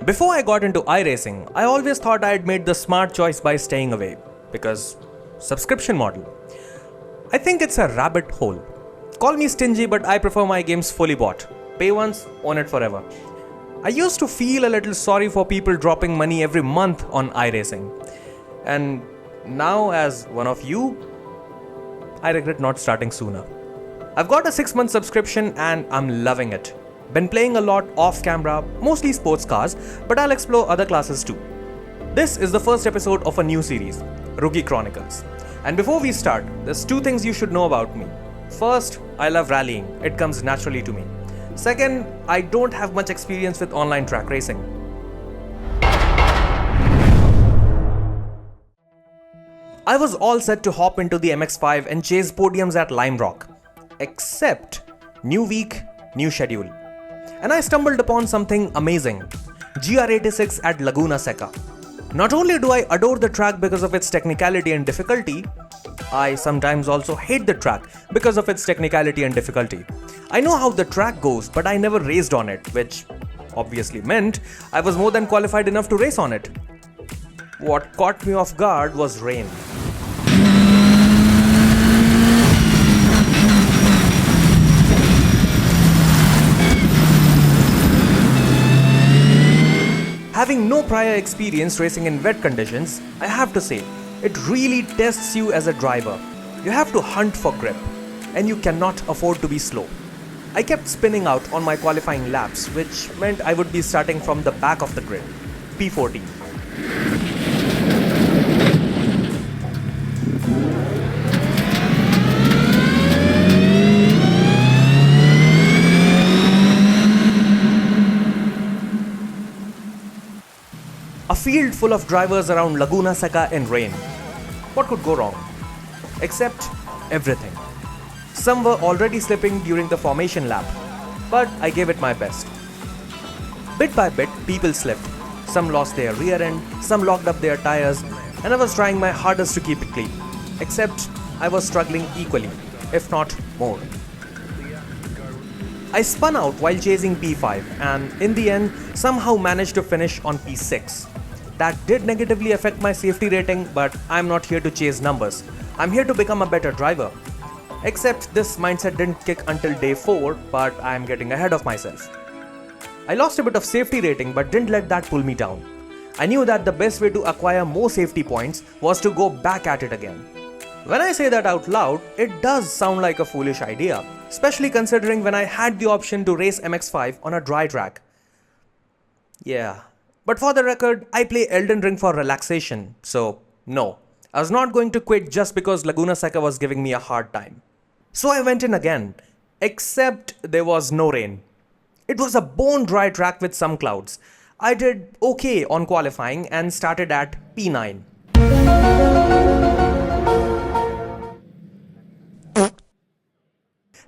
Before I got into iRacing, I always thought I had made the smart choice by staying away, because subscription model. I think it's a rabbit hole. Call me stingy, but I prefer my games fully bought. Pay once, own it forever. I used to feel a little sorry for people dropping money every month on iRacing. And now, as one of you, I regret not starting sooner. I've got a 6-month subscription and I'm loving it. Been playing a lot off camera, mostly sports cars, but I'll explore other classes too. This is the first episode of a new series, Rookie Chronicles. And before we start, there's 2 things you should know about me. First, I love rallying, it comes naturally to me. Second, I don't have much experience with online track racing. I was all set to hop into the MX-5 and chase podiums at Lime Rock. Except, new week, new schedule. And I stumbled upon something amazing, GR86 at Laguna Seca. Not only do I adore the track because of its technicality and difficulty, I sometimes also hate the track because of its technicality and difficulty. I know how the track goes, but I never raced on it, which obviously meant I was more than qualified enough to race on it. What caught me off guard was rain. Having no prior experience racing in wet conditions, I have to say, it really tests you as a driver. You have to hunt for grip, and you cannot afford to be slow. I kept spinning out on my qualifying laps, which meant I would be starting from the back of the grid, P14. A field full of drivers around Laguna Seca in rain. What could go wrong? Except everything. Some were already slipping during the formation lap, but I gave it my best. Bit by bit, people slipped. Some lost their rear end, some locked up their tires, and I was trying my hardest to keep it clean. Except I was struggling equally, if not more. I spun out while chasing P5 and in the end somehow managed to finish on P6. That did negatively affect my safety rating, but I'm not here to chase numbers. I'm here to become a better driver. Except this mindset didn't kick until day 4, but I'm getting ahead of myself. I lost a bit of safety rating but didn't let that pull me down. I knew that the best way to acquire more safety points was to go back at it again. When I say that out loud, it does sound like a foolish idea, especially considering when I had the option to race MX-5 on a dry track. Yeah. But for the record, I play Elden Ring for relaxation, so no. I was not going to quit just because Laguna Seca was giving me a hard time. So I went in again, except there was no rain. It was a bone dry track with some clouds. I did okay on qualifying and started at P9.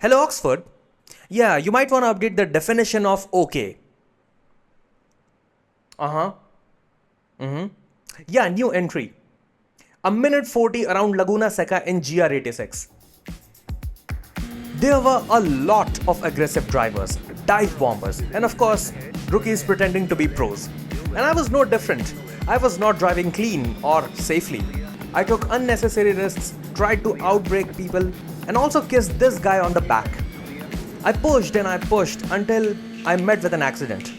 Hello Oxford. Yeah, you might want to update the definition of okay. Yeah, new entry. A minute 40 around Laguna Seca in GR86. There were a lot of aggressive drivers, dive bombers, and of course, rookies pretending to be pros. And I was no different. I was not driving clean or safely. I took unnecessary risks, tried to outbrake people, and also kissed this guy on the back. I pushed and I pushed until I met with an accident.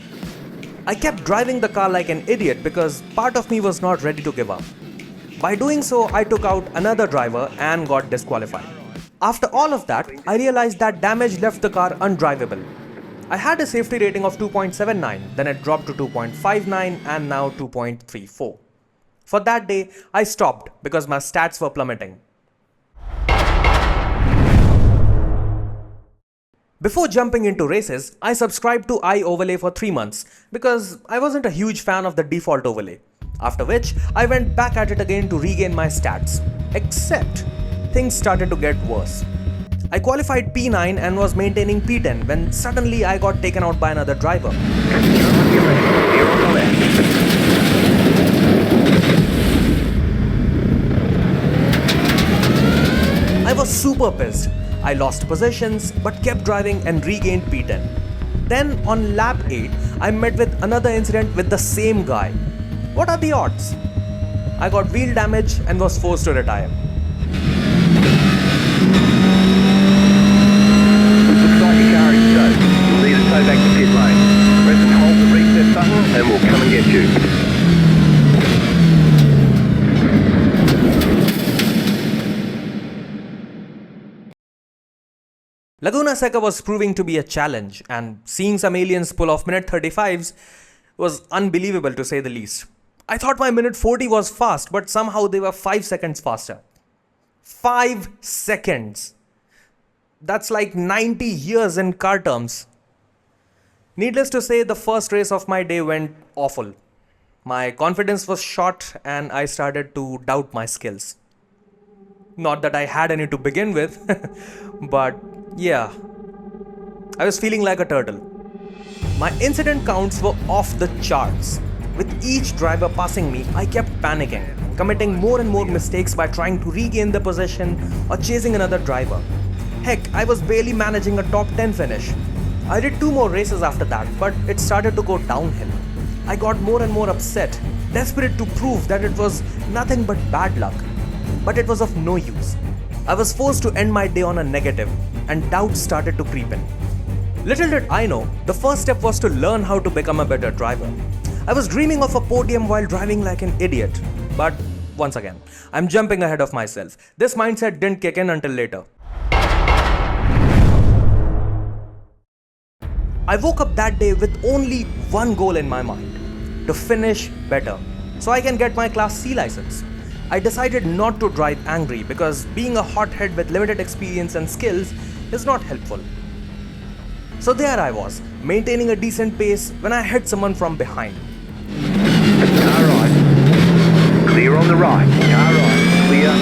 I kept driving the car like an idiot because part of me was not ready to give up. By doing so, I took out another driver and got disqualified. After all of that, I realized that damage left the car undrivable. I had a safety rating of 2.79, then it dropped to 2.59 and now 2.34. For that day, I stopped because my stats were plummeting. Before jumping into races, I subscribed to iOverlay for 3 months because I wasn't a huge fan of the default overlay. After which, I went back at it again to regain my stats. Except, things started to get worse. I qualified P9 and was maintaining P10 when suddenly I got taken out by another driver. I was super pissed. I lost positions but kept driving and regained P10. Then on lap 8, I met with another incident with the same guy. What are the odds? I got wheel damage and was forced to retire. Looks like your car is stowed. You'll need to tow back to pit lane. Press and hold the reset button and we'll come and get you. Laguna Seca was proving to be a challenge, and seeing some aliens pull off minute 35s was unbelievable to say the least. I thought my minute 40 was fast, but somehow they were 5 seconds faster. 5 seconds! That's like 90 years in car terms. Needless to say, the first race of my day went awful. My confidence was shot and I started to doubt my skills. Not that I had any to begin with, but yeah, I was feeling like a turtle. My incident counts were off the charts. With each driver passing me, I kept panicking, committing more and more mistakes by trying to regain the position or chasing another driver. Heck, I was barely managing a top 10 finish. I did 2 more races after that, but it started to go downhill. I got more and more upset, desperate to prove that it was nothing but bad luck. But it was of no use. I was forced to end my day on a negative, and doubt started to creep in. Little did I know, the first step was to learn how to become a better driver. I was dreaming of a podium while driving like an idiot. But once again, I'm jumping ahead of myself. This mindset didn't kick in until later. I woke up that day with only one goal in my mind: to finish better, so I can get my Class C license. I decided not to drive angry because being a hothead with limited experience and skills is not helpful. So there I was, maintaining a decent pace when I hit someone from behind. Car right. Clear on the right. Car right. Clear.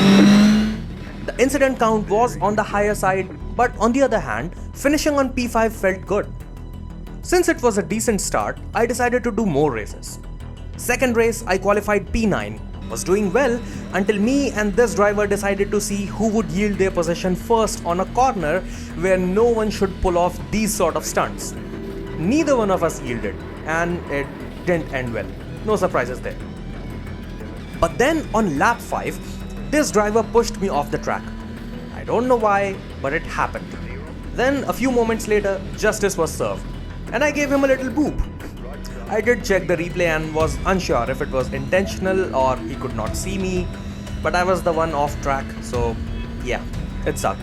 The incident count was on the higher side, but on the other hand, finishing on P5 felt good. Since it was a decent start, I decided to do more races. Second race, I qualified P9, was doing well until me and this driver decided to see who would yield their position first on a corner where no one should pull off these sort of stunts. Neither one of us yielded, and it didn't end well. No surprises there. But then on lap 5, this driver pushed me off the track. I don't know why, but it happened. Then a few moments later, justice was served, and I gave him a little boop. I did check the replay and was unsure if it was intentional or he could not see me, but I was the one off track, so yeah, it sucked.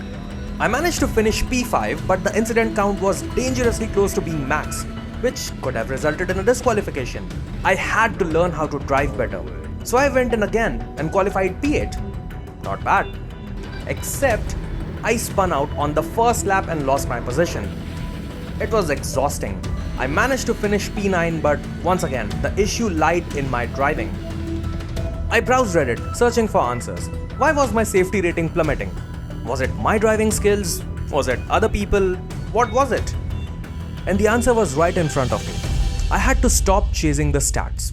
I managed to finish P5, but the incident count was dangerously close to being max, which could have resulted in a disqualification. I had to learn how to drive better, so I went in again and qualified P8. Not bad. Except, I spun out on the first lap and lost my position. It was exhausting. I managed to finish P9, but once again, the issue lied in my driving. I browsed Reddit, searching for answers. Why was my safety rating plummeting? Was it my driving skills? Was it other people? What was it? And the answer was right in front of me. I had to stop chasing the stats.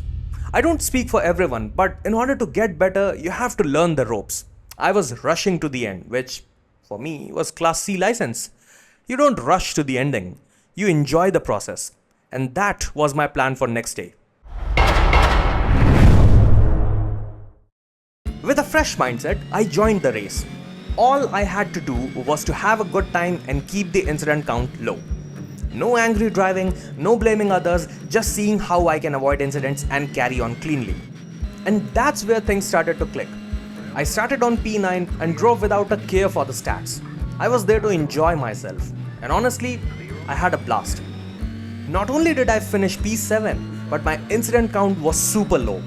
I don't speak for everyone, but in order to get better, you have to learn the ropes. I was rushing to the end, which for me was Class C license. You don't rush to the ending. You enjoy the process. And that was my plan for next day. With a fresh mindset, I joined the race. All I had to do was to have a good time and keep the incident count low. No angry driving, no blaming others, just seeing how I can avoid incidents and carry on cleanly. And that's where things started to click. I started on P9 and drove without a care for the stats. I was there to enjoy myself. And honestly, I had a blast. Not only did I finish P7, but my incident count was super low.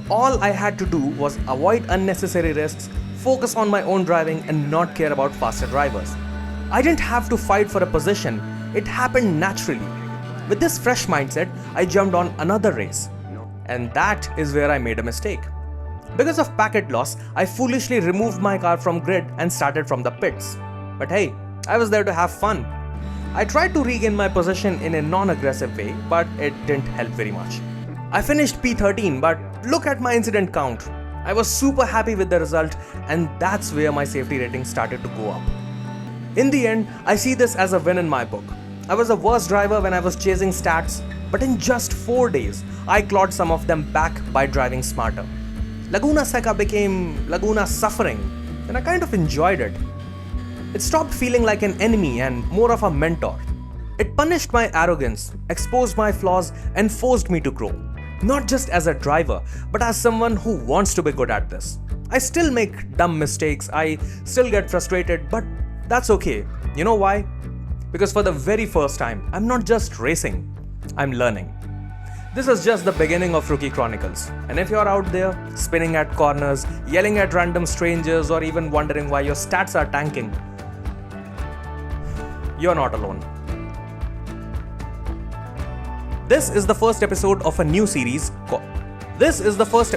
All I had to do was avoid unnecessary risks, focus on my own driving and not care about faster drivers. I didn't have to fight for a position, it happened naturally. With this fresh mindset, I jumped on another race. And that is where I made a mistake. Because of packet loss, I foolishly removed my car from grid and started from the pits. But hey, I was there to have fun. I tried to regain my position in a non-aggressive way, but it didn't help very much. I finished P13, but look at my incident count. I was super happy with the result, and that's where my safety rating started to go up. In the end, I see this as a win in my book. I was a worse driver when I was chasing stats, but in just 4 days, I clawed some of them back by driving smarter. Laguna Seca became Laguna Suffering, and I kind of enjoyed it. It stopped feeling like an enemy and more of a mentor. It punished my arrogance, exposed my flaws, and forced me to grow. Not just as a driver, but as someone who wants to be good at this. I still make dumb mistakes, I still get frustrated, but that's okay. You know why? Because for the very first time, I'm not just racing, I'm learning. This is just the beginning of Rookie Chronicles. And if you're out there, spinning at corners, yelling at random strangers, or even wondering why your stats are tanking, you're not alone. This is the first episode of a new series called... This is the first...